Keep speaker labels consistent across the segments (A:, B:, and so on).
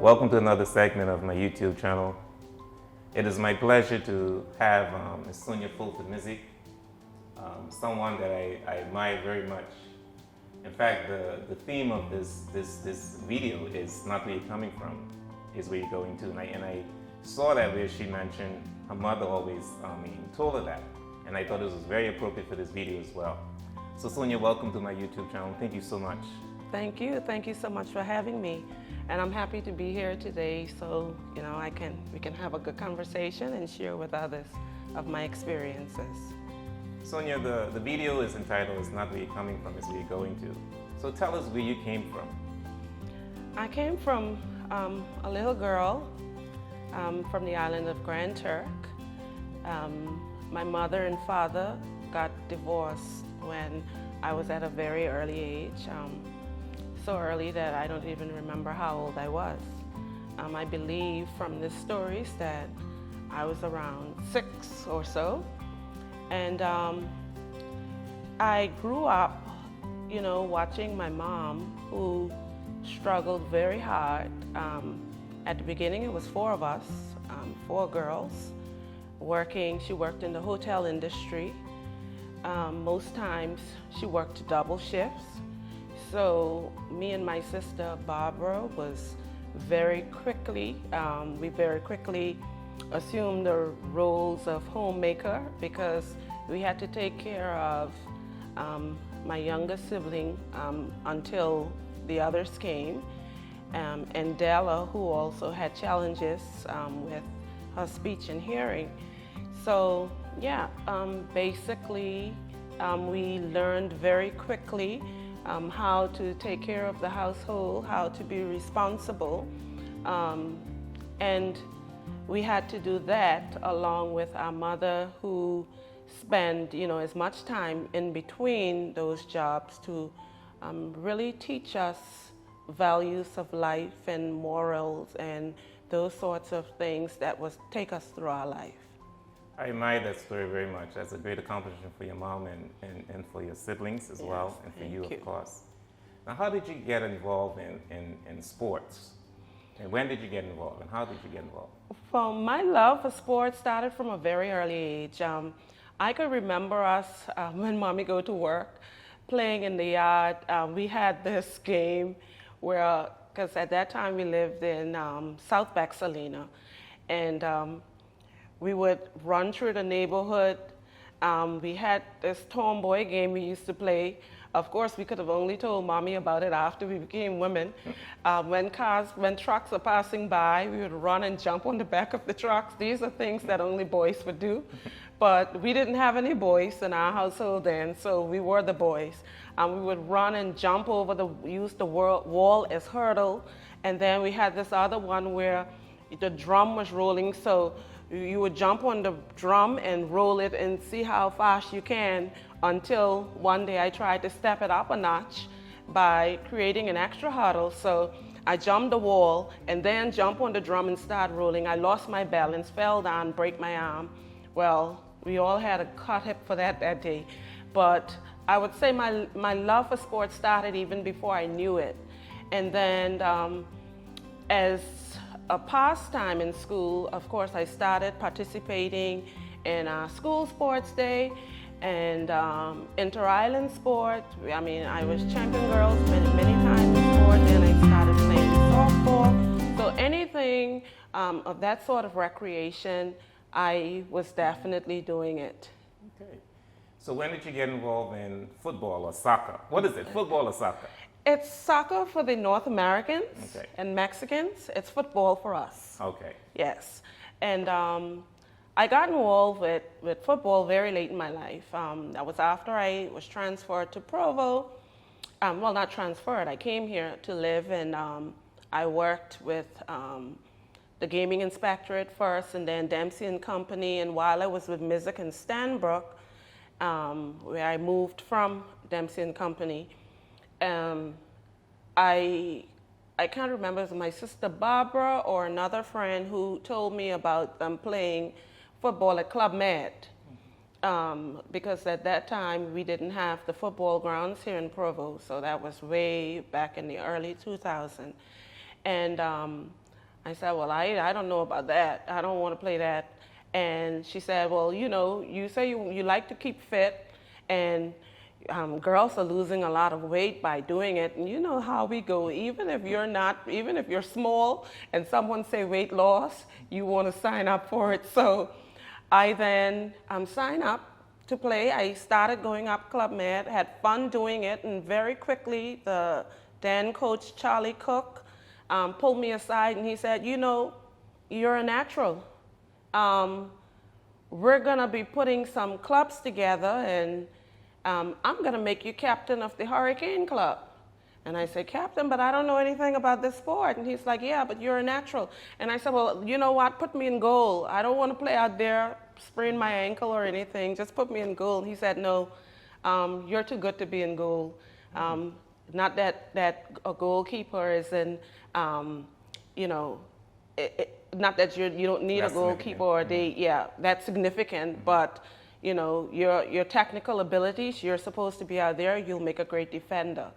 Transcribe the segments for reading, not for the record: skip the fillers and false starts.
A: Welcome to another segment of my YouTube channel. It is my pleasure to have Ms. Sonia someone that I admire very much. In fact, the theme of this video is not where you're coming from, is where you're going to. And I saw that where she mentioned her mother always told her that. And I thought it was very appropriate for this video as well. So Sonia, welcome to my YouTube channel. Thank you so much.
B: Thank you. Thank you so much for having me. And I'm happy to be here today so, we can have a good conversation and share with others of my experiences.
A: Sonia, the video is entitled "It's Not Where You're Coming From, It's Where You're Going To." So tell us where you came from.
B: I came from a little girl from the island of Grand Turk. My mother and father got divorced when I was at a very early age. So early that I don't even remember how old I was. I believe from the stories that I was around 6 or so. And I grew up, watching my mom, who struggled very hard. At the beginning, it was 4 of us, 4 girls, working. She worked in the hotel industry. Most times, she worked double shifts. So me and my sister Barbara was we very quickly assumed the roles of homemaker because we had to take care of my younger sibling until the others came, and Della, who also had challenges with her speech and hearing. So yeah, basically we learned very quickly how to take care of the household, how to be responsible. And we had to do that along with our mother, who spent as much time in between those jobs to really teach us values of life and morals and those sorts of things that take us through our life. I
A: admire that story very much. That's a great accomplishment for your mom and for your siblings as well, and for you, of course. Now, how did you get involved in sports? And when did you get involved, and how did you get involved?
B: Well, my love for sports started from a very early age. I could remember us, when Mommy go to work, playing in the yard. We had this game where, because at that time we lived in South Baxalina, and we would run through the neighborhood. We had this tomboy game we used to play. Of course, we could have only told Mommy about it after we became women. When trucks are passing by, we would run and jump on the back of the trucks. These are things that only boys would do. But we didn't have any boys in our household then, so we were the boys. We would run and jump over use the wall as hurdle. And then we had this other one where the drum was rolling, so you would jump on the drum and roll it and see how fast you can, until one day I tried to step it up a notch by creating an extra hurdle. So I jumped the wall and then jumped on the drum and started rolling. I lost my balance, fell down, break my arm. Well, we all had a cut hip for that day. But I would say my love for sports started even before I knew it. And then as a pastime in school, of course, I started participating in school sports day and inter-island sport. I mean, I was champion girls many times in sport, and I started playing softball. So anything of that sort of recreation, I was definitely doing it.
A: Okay. So when did you get involved in football or soccer? What is it, football or soccer?
B: It's soccer for the North Americans and Mexicans. It's football for us.
A: Okay.
B: Yes. And I got involved with football very late in my life. That was after I was transferred to Provo. Well, not transferred. I came here to live, and I worked with the gaming inspectorate first, and then Dempsey and Company. And while I was with Mizik and Stanbrook, where I moved from Dempsey and Company, I can't remember if it was my sister Barbara or another friend who told me about them playing football at Club Med, because at that time we didn't have the football grounds here in Provo, so that was way back in the early 2000s. And I said, well, I don't know about that. I don't want to play that. And she said, well, you say you like to keep fit, and girls are losing a lot of weight by doing it. And you know how we go. Even if you're small and someone say weight loss, you want to sign up for it. So I then signed up to play. I started going up Club Med, had fun doing it, and very quickly the then coach Charlie Cook pulled me aside and he said, you're a natural. We're going to be putting some clubs together, and I'm going to make you captain of the Hurricane Club. And I said, captain, but I don't know anything about this sport. And he's like, yeah, but you're a natural. And I said, well, you know what? Put me in goal. I don't want to play out there, sprain my ankle or anything. Just put me in goal. And he said, no, you're too good to be in goal. Not that a goalkeeper is in, not that you don't need a goalkeeper or that's significant, but your technical abilities, you're supposed to be out there, you'll make a great defender.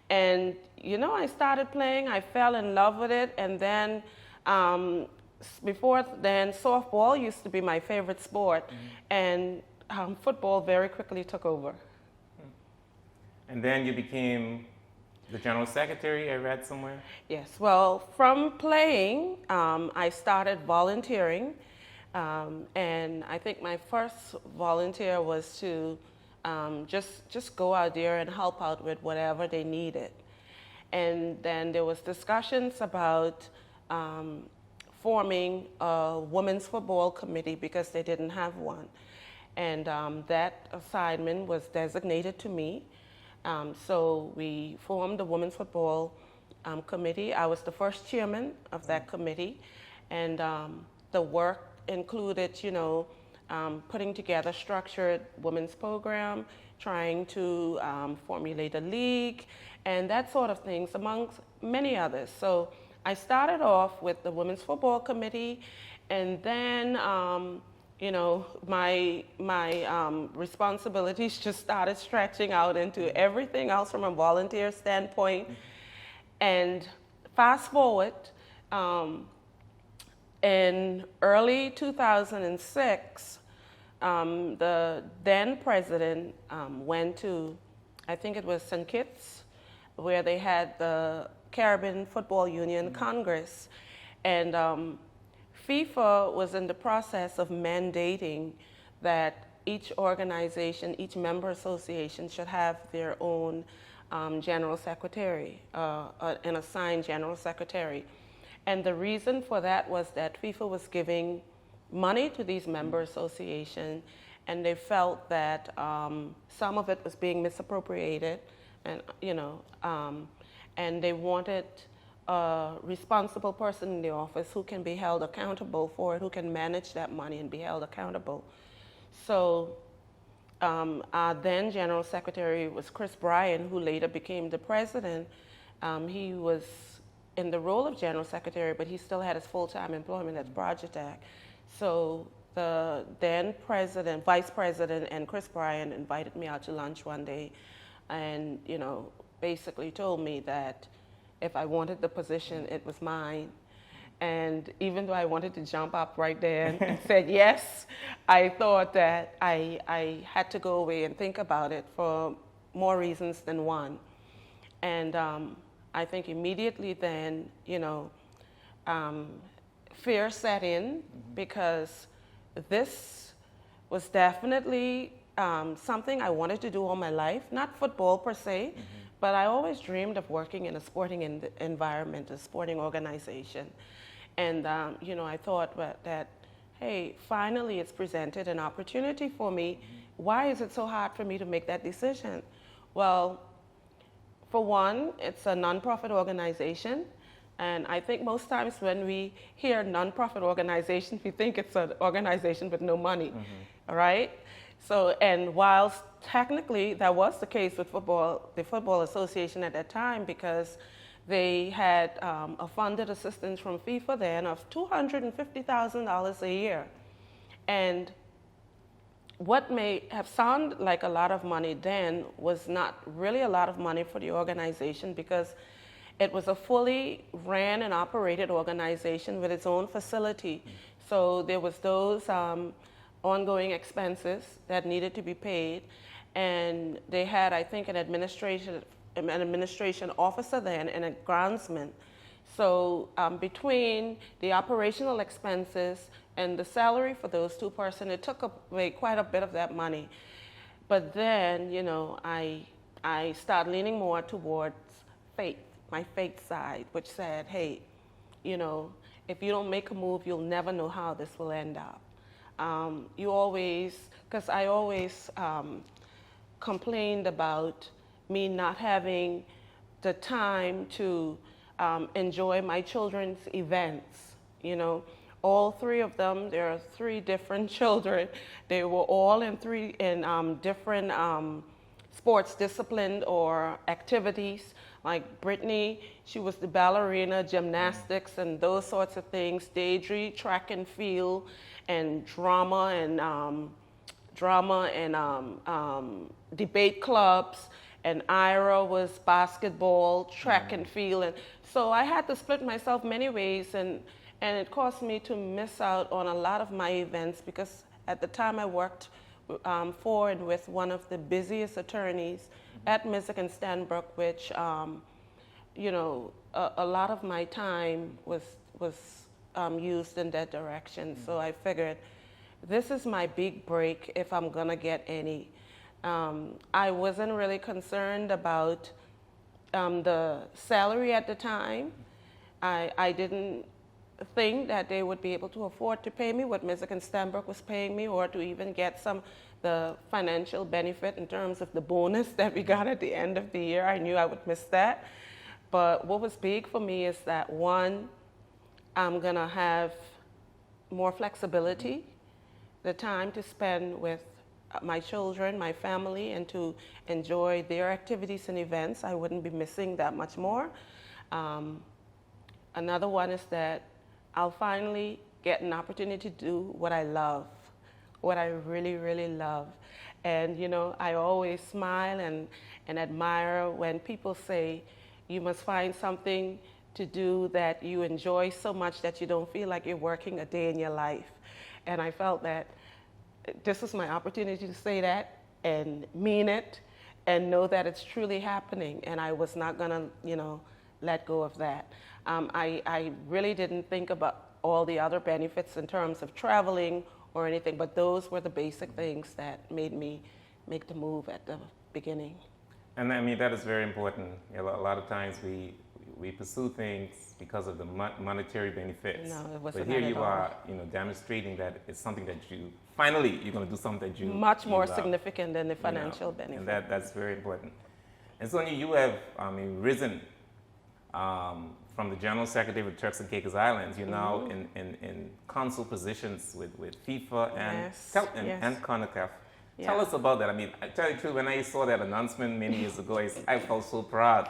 B: And I started playing, I fell in love with it, and then before then softball used to be my favorite sport, and football very quickly took over.
A: And then you became the general secretary, I read somewhere?
B: Yes, well, from playing, I started volunteering, and I think my first volunteer was to just go out there and help out with whatever they needed. And then there was discussions about forming a women's football committee because they didn't have one. And that assignment was designated to me. So we formed the Women's Football Committee. I was the first chairman of that committee, and the work included, putting together structured women's program, trying to formulate a league, and that sort of things, amongst many others. So I started off with the Women's Football Committee, and then my responsibilities just started stretching out into everything else from a volunteer standpoint. And fast forward, in early 2006, the then president went to, I think it was St. Kitts, where they had the Caribbean Football Union Congress. And FIFA was in the process of mandating that each organization, each member association should have their own general secretary, an assigned general secretary. And the reason for that was that FIFA was giving money to these member associations, and they felt that some of it was being misappropriated, and and they wanted a responsible person in the office who can be held accountable for it, who can manage that money and be held accountable. So our then General Secretary was Chris Bryan, who later became the president. He was in the role of General Secretary, but he still had his full-time employment at Project-Act. So the then president, vice president, and Chris Bryan invited me out to lunch one day, and basically told me that if I wanted the position, it was mine. And even though I wanted to jump up right there and said yes, I thought that I had to go away and think about it for more reasons than one. And I think immediately then, fear set in, because this was definitely something I wanted to do all my life, not football per se, but I always dreamed of working in a sporting environment, a sporting organization. And, I thought that, hey, finally it's presented an opportunity for me. Why is it so hard for me to make that decision? Well, for one, it's a nonprofit organization. And I think most times when we hear nonprofit organization, we think it's an organization with no money, all right? So, and whilst technically that was the case with the Football Association at that time, because they had a funded assistance from FIFA then of $250,000 a year. And what may have sounded like a lot of money then was not really a lot of money for the organization, because It was a fully ran and operated organization with its own facility. So there was those ongoing expenses that needed to be paid. And they had, I think, an administration officer then and a groundsman. So between the operational expenses and the salary for those two persons, it took away quite a bit of that money. But then, you know, I started leaning more towards faith, my faith side, which said, hey, you know, if you don't make a move, you'll never know how this will end up. Because I always complained about me not having the time to enjoy my children's events. You know, all three of them, there are three different children. They were all in different sports discipline or activities. Like Brittany, she was the ballerina, gymnastics, and those sorts of things. Deidre, track and field, and drama and debate clubs. And Ira was basketball, track and field. And so I had to split myself many ways, and it caused me to miss out on a lot of my events because at the time I worked for and with one of the busiest attorneys at Mizzek and Stanbrook, which, you know, a lot of my time was used in that direction. So I figured this is my big break if I'm gonna get any. I wasn't really concerned about the salary at the time. I didn't think that they would be able to afford to pay me what Mizzek and Stanbrook was paying me, or to even get the financial benefit in terms of the bonus that we got at the end of the year. I knew I would miss that. But what was big for me is that, one, I'm gonna have more flexibility, the time to spend with my children, my family, and to enjoy their activities and events. I wouldn't be missing that much more. Another one is that I'll finally get an opportunity to do what I love, what I really, really love. And, you know, I always smile and admire when people say, you must find something to do that you enjoy so much that you don't feel like you're working a day in your life. And I felt that this was my opportunity to say that and mean it and know that it's truly happening. And I was not gonna, you know, let go of that. I really didn't think about all the other benefits in terms of traveling or anything, but those were the basic things that made me make the move at the beginning.
A: And I mean, that is very important. You know, a lot of times we pursue things because of the monetary benefits.
B: No, it wasn't.
A: But here you are, you know, demonstrating that it's something that you're going to do something that you
B: much more
A: love,
B: significant than the financial benefit.
A: And that's very important. And Sonia, you have, risen from the General Secretary of Turks and Caicos Islands. You're now in consul positions with FIFA and CONCACAF.
B: Yeah.
A: Tell us about that. I mean, I tell you the truth, when I saw that announcement many years ago, I felt so proud.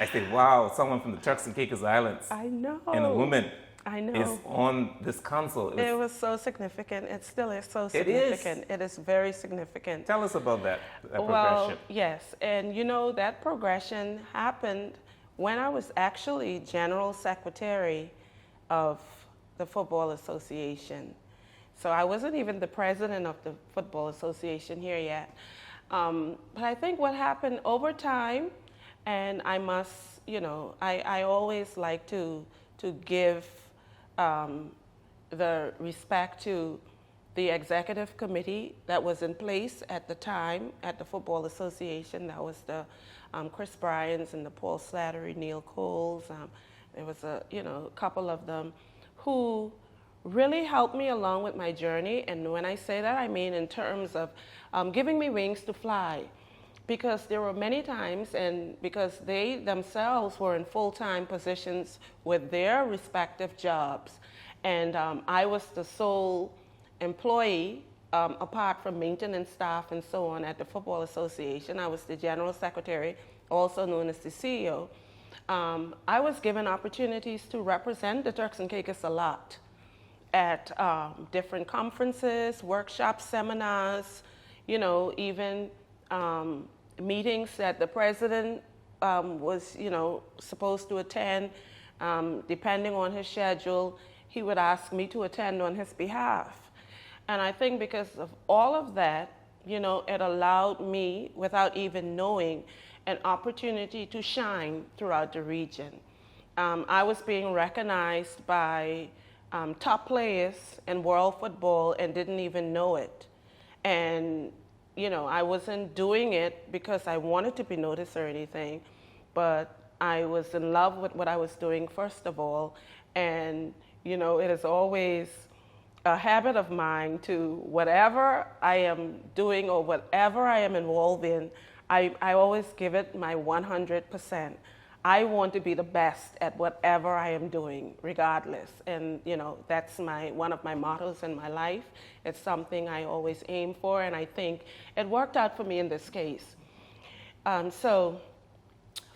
A: I said, wow, someone from the Turks and Caicos Islands.
B: I know.
A: And a woman
B: I know.
A: is on this council.
B: It was so significant. It still is so significant. It is very significant.
A: Tell us about that progression.
B: Well, yes. And you know, that progression happened when I was actually General Secretary of the Football Association. So I wasn't even the president of the Football Association here yet. But I think what happened over time, and I must, you know, I always like to give the respect to the executive committee that was in place at the time at the Football Association. That was the Chris Bryans and the Paul Slattery, Neil Coles. There was a couple of them who really helped me along with my journey. And when I say that, I mean in terms of giving me wings to fly. Because there were many times, and because they themselves were in full-time positions with their respective jobs, and I was the sole employee, apart from maintenance staff and so on, at the Football Association. I was the General Secretary, also known as the CEO. I was given opportunities to represent the Turks and Caicos a lot at different conferences, workshops, seminars, you know, even meetings that the president was, supposed to attend, depending on his schedule, he would ask me to attend on his behalf. And I think because of all of that, it allowed me, without even knowing, an opportunity to shine throughout the region. I was being recognized by top players in world football and didn't even know it. And, I wasn't doing it because I wanted to be noticed or anything, but I was in love with what I was doing, first of all. And, it is always a habit of mine to, whatever I am doing or whatever I am involved in, I always give it my 100%. I want to be the best at whatever I am doing, regardless. And, that's one of my mottos in my life. It's something I always aim for, and I think it worked out for me in this case. So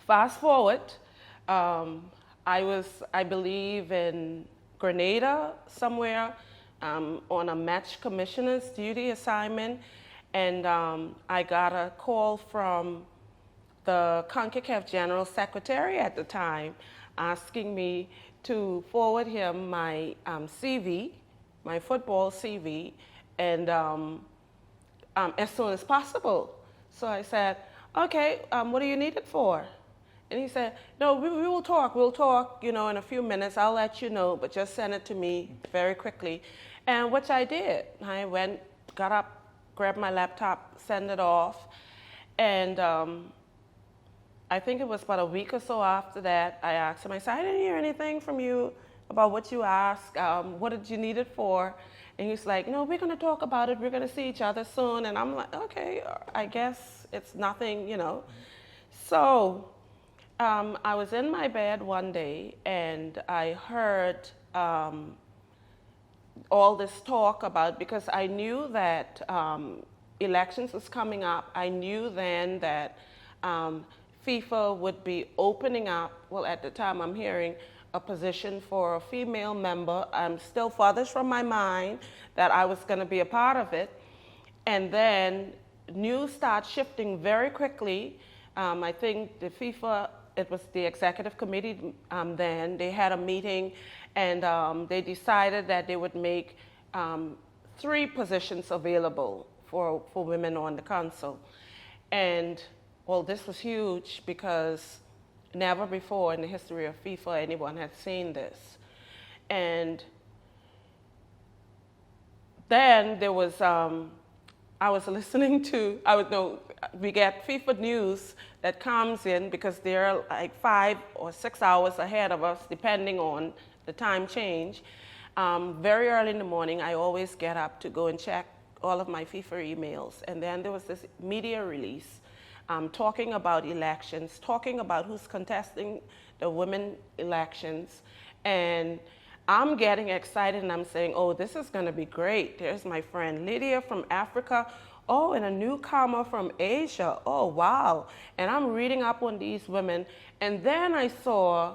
B: fast forward, I believe, in Grenada somewhere, on a match commissioner's duty assignment, and I got a call from the CONCACAF General Secretary at the time, asking me to forward him my CV, my football CV, and as soon as possible. So I said, okay, what do you need it for? And he said, no, we will talk. We'll talk, in a few minutes. I'll let you know, but just send it to me very quickly. And which I did. I went, got up, grabbed my laptop, sent it off. And I think it was about a week or so after that, I asked him, I said, I didn't hear anything from you about what you asked. What did you need it for? And he's like, no, we're going to talk about it. We're going to see each other soon. And I'm like, okay, I guess it's nothing, So I was in my bed one day, and I heard all this talk about, because I knew that elections was coming up. I knew then that FIFA would be opening up, well, at the time I'm hearing, a position for a female member. I'm still farthest from my mind that I was going to be a part of it. And then news started shifting very quickly. I think the FIFA, it was the executive committee then, they had a meeting, and they decided that they would make 3 positions available for women on the council. And well, this was huge because never before in the history of FIFA anyone had seen this. And then there was, I was listening to, we get FIFA news that comes in because they're like 5 or 6 hours ahead of us, depending on the time change. Very early in the morning, I always get up to go and check all of my FIFA emails. And then there was this media release talking about elections, talking about who's contesting the women elections. And I'm getting excited, and I'm saying, oh, this is going to be great. There's my friend Lydia from Africa. Oh, and a newcomer from Asia. Oh, wow. And I'm reading up on these women. And then I saw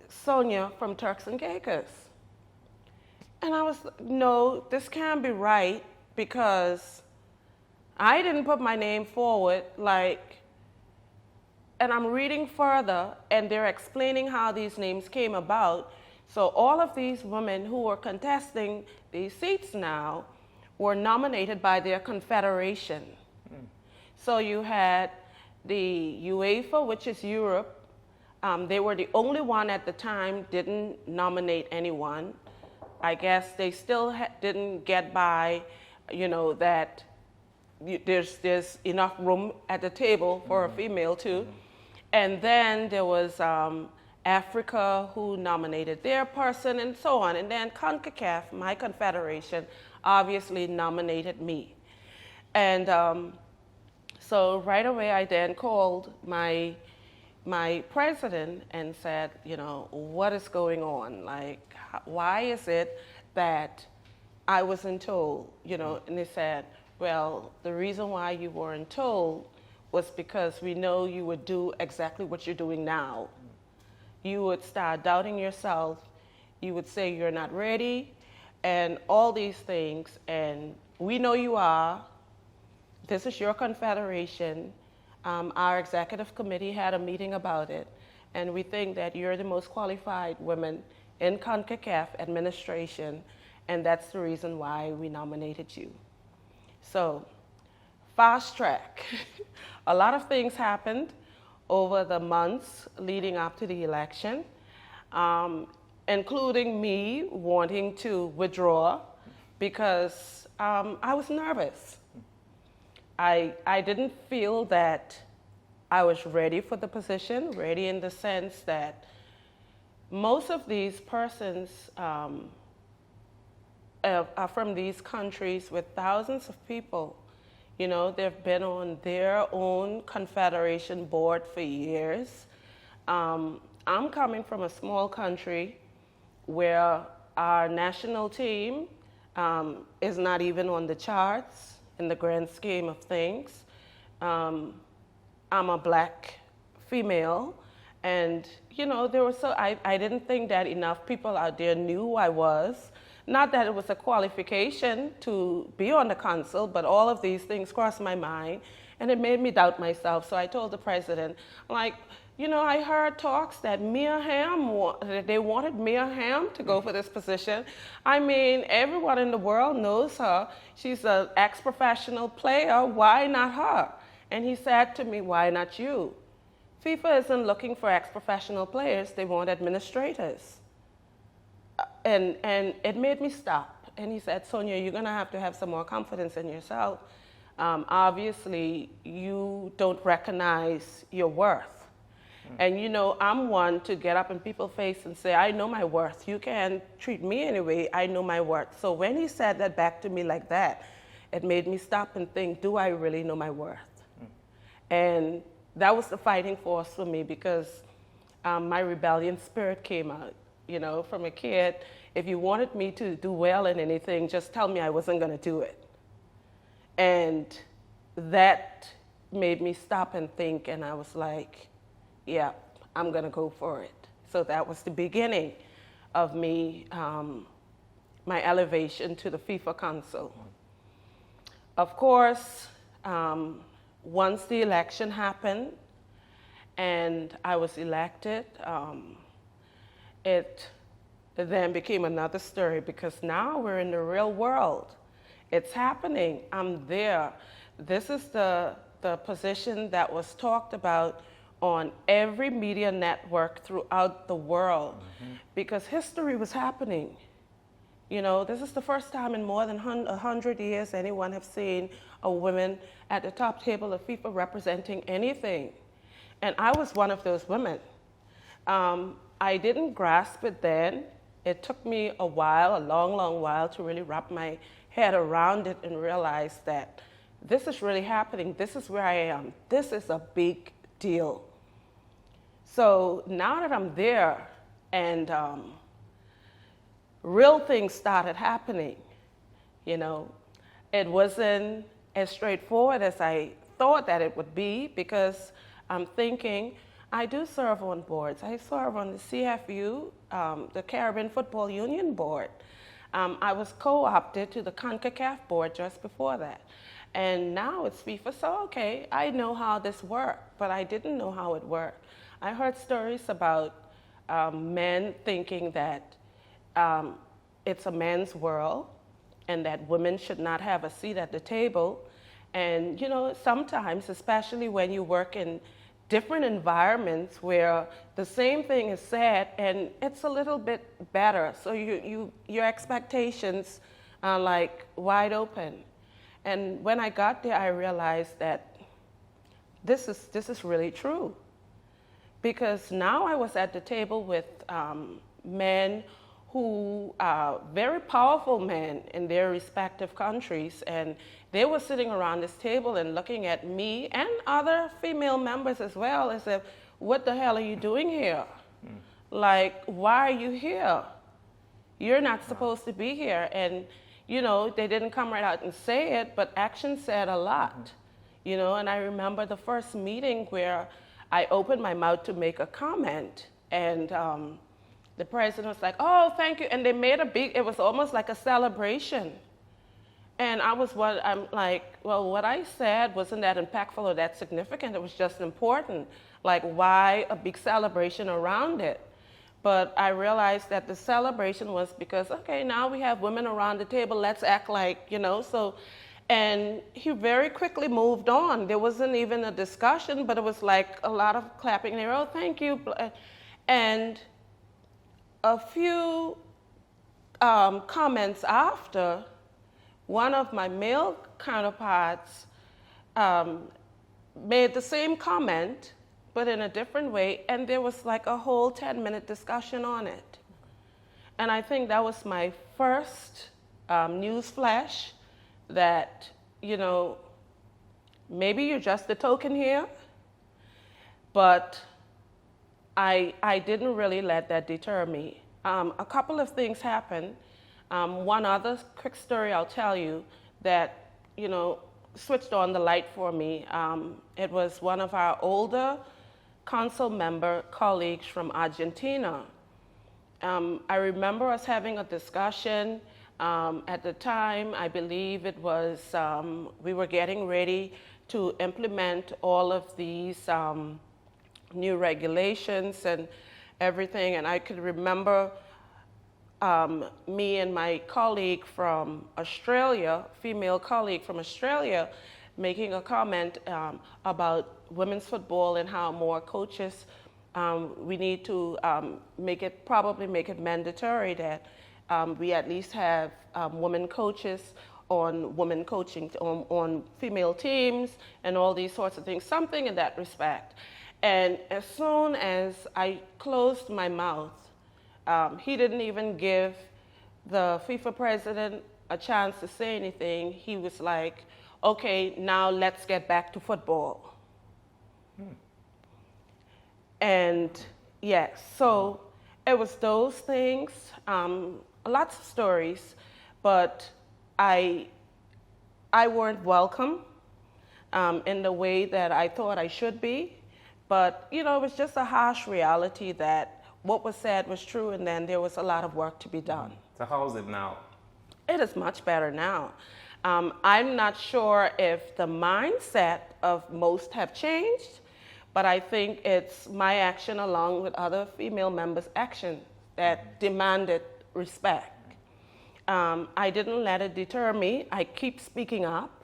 B: Sonia from Turks and Caicos. And I was, no, this can't be right, because I didn't put my name forward, and I'm reading further, and they're explaining how these names came about. So all of these women who were contesting these seats now were nominated by their confederation. So you had the UEFA, which is Europe. They were the only one at the time didn't nominate anyone. I guess they still didn't get by, that there's enough room at the table for a female too. And then there was Africa, who nominated their person, and so on. And then CONCACAF, my confederation, obviously nominated me. And so right away I then called my president and said, what is going on? Why is it that I wasn't told? And they said, well, the reason why you weren't told was because we know you would do exactly what you're doing now. You would start doubting yourself. You would say you're not ready, and all these things. And we know you are. This is your confederation. Our executive committee had a meeting about it, and we think that you're the most qualified woman in CONCACAF administration, and that's the reason why we nominated you. So, fast track. A lot of things happened over the months leading up to the election, including me wanting to withdraw because I was nervous. I didn't feel that I was ready for the position, ready in the sense that most of these persons are from these countries with thousands of people. You know, they've been on their own confederation board for years. I'm coming from a small country where our national team is not even on the charts in the grand scheme of things. I'm a black female, and you know, I didn't think that enough people out there knew who I was. Not that it was a qualification to be on the council, but all of these things crossed my mind, and it made me doubt myself. So I told the president, like, you know, I heard talks that they wanted Mia Hamm to go for this position. I mean, everyone in the world knows her. She's an ex-professional player. Why not her? And he said to me, why not you? FIFA isn't looking for ex-professional players. They want administrators. And it made me stop. And he said, Sonia, you're going to have some more confidence in yourself. Obviously, you don't recognize your worth. And you know, I'm one to get up in people's face and say, I know my worth. You can't treat me anyway. I know my worth. So when he said that back to me like that, it made me stop and think, do I really know my worth? And that was the fighting force for me, because my rebellion spirit came out. You know, from a kid, if you wanted me to do well in anything, just tell me I wasn't going to do it. And that made me stop and think, and I was like, yeah, I'm going to go for it. So that was the beginning of me, my elevation to the FIFA Council. Of course, once the election happened and I was elected, it then became another story, because now we're in the real world. It's happening. I'm there. This is the position that was talked about on every media network throughout the world, because history was happening. You know, this is the first time in more than 100 years anyone have seen a woman at the top table of FIFA representing anything. And I was one of those women. I didn't grasp it then. It took me a while, a long, long while, to really wrap my head around it and realize that this is really happening. This is where I am. This is a big deal. So now that I'm there and real things started happening, you know, it wasn't as straightforward as I thought that it would be, because I'm thinking, I do serve on boards. I serve on the CFU, the Caribbean Football Union board. I was co-opted to the CONCACAF board just before that. And now it's FIFA, so okay, I know how this worked, but I didn't know how it worked. I heard stories about men thinking that it's a man's world and that women should not have a seat at the table. And you know, sometimes, especially when you work in different environments where the same thing is said and it's a little bit better, so your expectations are like wide open. And when I got there, I realized that this is really true, because now I was at the table with men who are very powerful men in their respective countries, and they were sitting around this table and looking at me and other female members as well as if, what the hell are you doing here? Like, why are you here? You're not supposed to be here. And, you know, they didn't come right out and say it, but action said a lot, you know. And I remember the first meeting where I opened my mouth to make a comment, and the president was like, oh, thank you. And they made it was almost like a celebration. And I'm like, well, what I said wasn't that impactful or that significant. It was just important. Like, why a big celebration around it? But I realized that the celebration was because, okay, now we have women around the table, let's act like, so, and he very quickly moved on. There wasn't even a discussion, but it was like a lot of clapping there, oh, thank you. And a few comments after, one of my male counterparts made the same comment, but in a different way, and there was like a whole 10-minute discussion on it. And I think that was my first news flash that, maybe you're just a token here, but I didn't really let that deter me. A couple of things happened. One other quick story I'll tell you that, switched on the light for me. It was one of our older council member colleagues from Argentina. I remember us having a discussion. At the time, I believe it was, we were getting ready to implement all of these new regulations and everything. And I could remember me and my colleague from Australia, female colleague from Australia, making a comment about women's football and how more coaches, we need to make it mandatory that we at least have women coaches on women coaching, on female teams and all these sorts of things, something in that respect. And as soon as I closed my mouth, he didn't even give the FIFA president a chance to say anything. He was like, okay, now let's get back to football. And yes, so it was those things, lots of stories, but I weren't welcome in the way that I thought I should be. But, it was just a harsh reality that what was said was true, and then there was a lot of work to be done.
A: So how is it now?
B: It is much better now. I'm not sure if the mindset of most have changed, but I think it's my action along with other female members' action that demanded respect. I didn't let it deter me. I keep speaking up.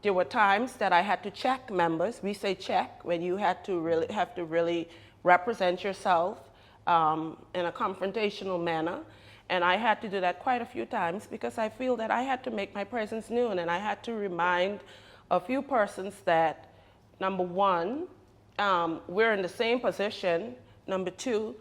B: There were times that I had to check members. We say check when you have to really represent yourself in a confrontational manner. And I had to do that quite a few times because I feel that I had to make my presence known, and I had to remind a few persons that, number one, we're in the same position. Number two,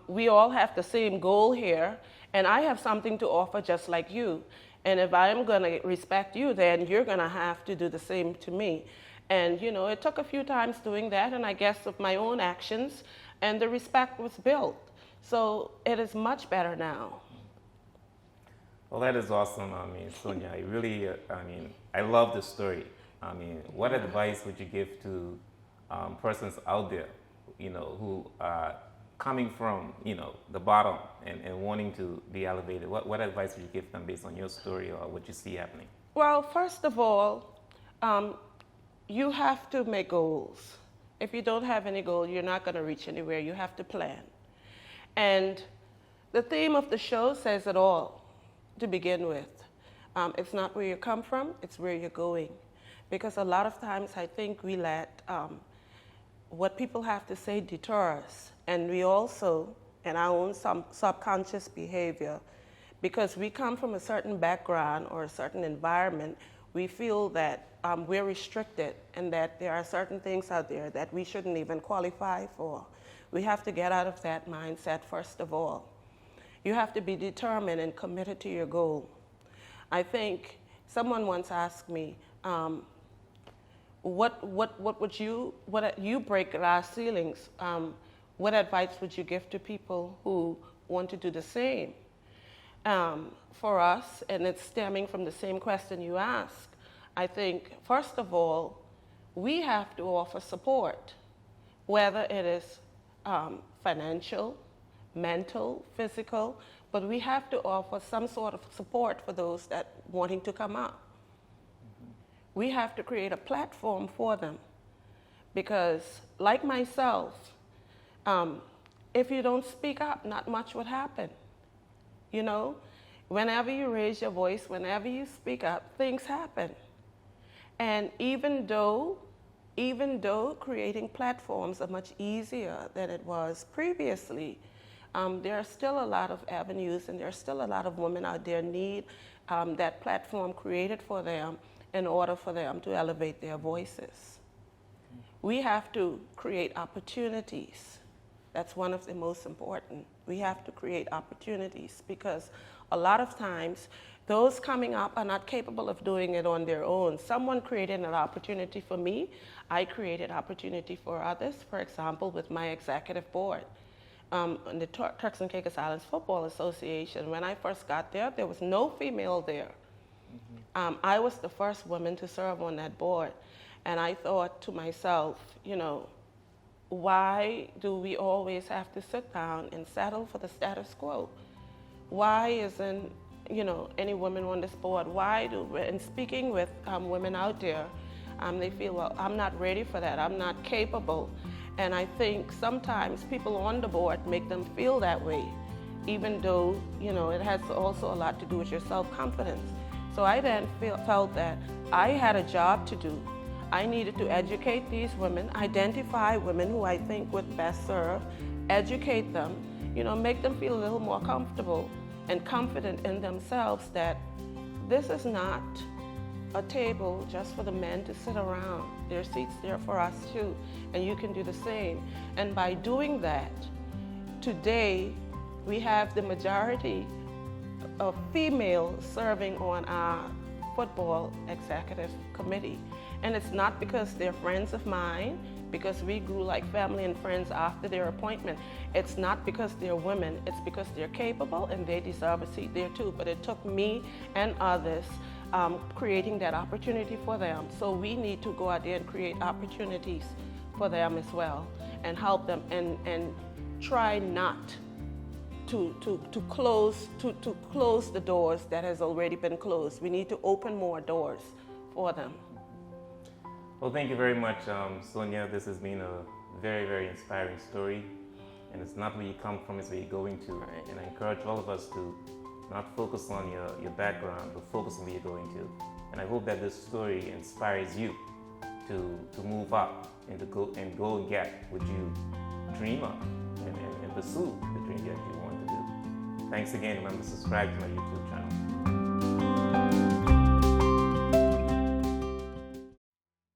B: we all have the same goal here, and I have something to offer just like you. And if I am going to respect you, then you're going to have to do the same to me. And, it took a few times doing that, and I guess of my own actions, and the respect was built. So it is much better now.
A: Well, that is awesome. Sonia, I love the story. What advice would you give to persons out there, who are coming from, the bottom and wanting to be elevated? What advice would you give them based on your story or what you see happening? Well,
B: first of all, you have to make goals. If you don't have any goal, you're not going to reach anywhere. You have to plan. And the theme of the show says it all to begin with. It's not where you come from, it's where you're going. Because a lot of times I think we let what people have to say deter us. And we also, in our own subconscious behavior, because we come from a certain background or a certain environment, we feel that we're restricted and that there are certain things out there that we shouldn't even qualify for. We have to get out of that mindset first of all. You have to be determined and committed to your goal. I think someone once asked me, what you break glass ceilings, what advice would you give to people who want to do the same? For us, and it's stemming from the same question you asked, I think, first of all, we have to offer support, whether it is financial, mental, physical, but we have to offer some sort of support for those that wanting to come up. We have to create a platform for them, because like myself, if you don't speak up, not much would happen. You know, whenever you raise your voice, whenever you speak up, things happen. And even though creating platforms are much easier than it was previously, there are still a lot of avenues, and there are still a lot of women out there need that platform created for them in order for them to elevate their voices. We have to create opportunities. That's one of the most important. We have to create opportunities, because a lot of times those coming up are not capable of doing it on their own. Someone created an opportunity for me. I created opportunity for others. For example, with my executive board. In the Turks and Caicos Islands Football Association, when I first got there, there was no female there. I was the first woman to serve on that board. And I thought to myself, you know, why do we always have to sit down and settle for the status quo? Why isn't, you know, any woman on this board? Why do, and speaking with women out there, they feel, well, I'm not ready for that, I'm not capable. And I think sometimes people on the board make them feel that way, even though, you know, it has also a lot to do with your self-confidence. So I then felt that I had a job to do. I needed to educate these women, identify women who I think would best serve, educate them, you know, make them feel a little more comfortable and confident in themselves that this is not a table just for the men to sit around. There are seats there for us too, and you can do the same. And by doing that, today we have the majority of females serving on our football executive committee. And it's not because they're friends of mine, because we grew like family and friends after their appointment. It's not because they're women, it's because they're capable and they deserve a seat there too. But it took me and others creating that opportunity for them. So we need to go out there and create opportunities for them as well, and help them, and try not to close the doors that has already been closed. We need to open more doors for them.
A: Well, thank you very much, Sonia. This has been a very, very inspiring story. And it's not where you come from, it's where you're going to.
B: Right.
A: And I encourage all of us to not focus on your background, but focus on where you're going to. And I hope that this story inspires you to move up and to go and get what you dream of, and pursue the dream that you want to do. Thanks again. Remember to subscribe to my YouTube channel.